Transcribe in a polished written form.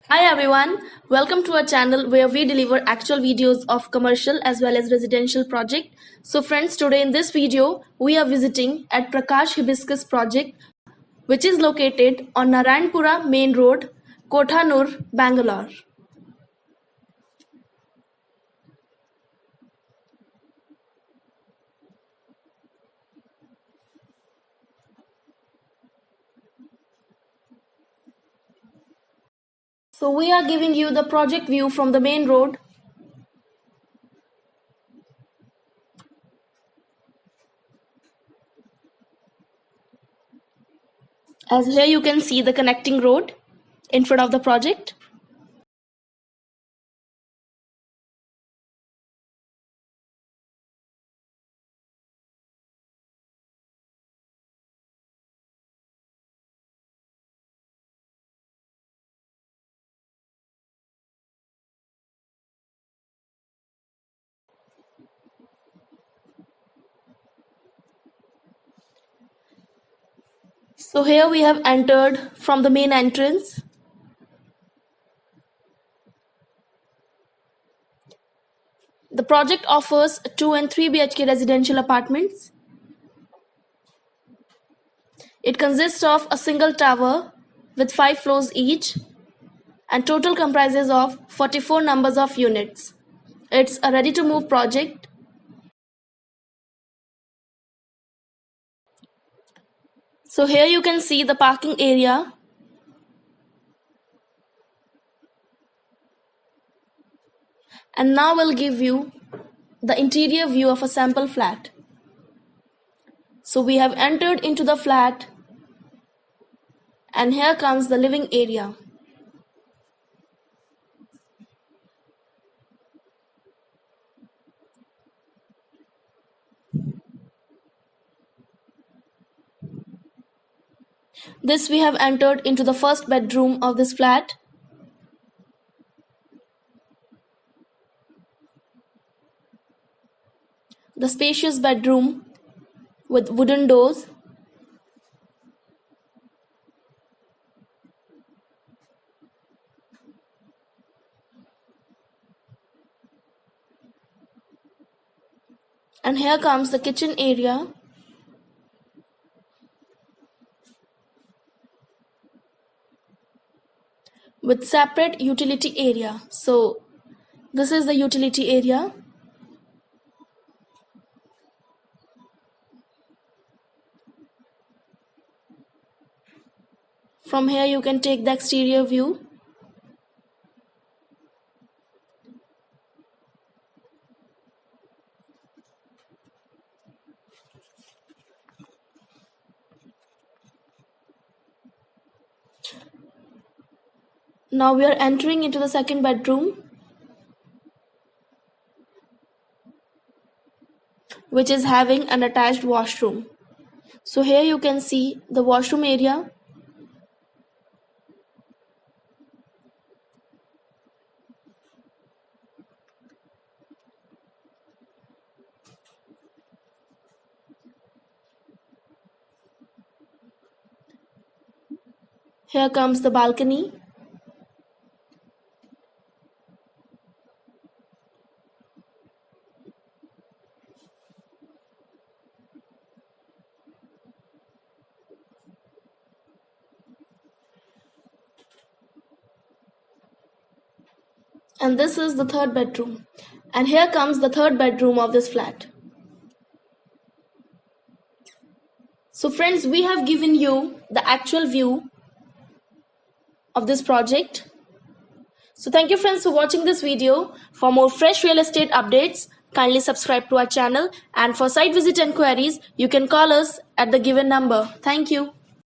Hi everyone, welcome to our channel where we deliver actual videos of commercial as well as residential project. So friends, today in this video, we are visiting at Prakash Hibiscus project which is located on Narayanpura Main Road, Kothanur, Bangalore. So we are giving you the project view from the main road. As here you can see the connecting road in front of the project. So here we have entered from the main entrance. The project offers 2 and 3 BHK residential apartments. It consists of a single tower with 5 floors each and total comprises of 44 numbers of units. It's a ready-to-move project. So here you can see the parking area. And now we'll give you the interior view of a sample flat. So we have entered into the flat and here comes the living area. This we have entered into the first bedroom of this flat. The spacious bedroom with wooden doors. And here comes the kitchen area. With separate utility area. So this is the utility area. From here you can take the exterior view. Now we are entering into the second bedroom, which is having an attached washroom. So here you can see the washroom area. Here comes the balcony. And this is the third bedroom. And here comes the third bedroom of this flat. So friends, we have given you the actual view of this project. So thank you friends for watching this video. For more fresh real estate updates, kindly subscribe to our channel, and for site visit enquiries, you can call us at the given number. Thank you.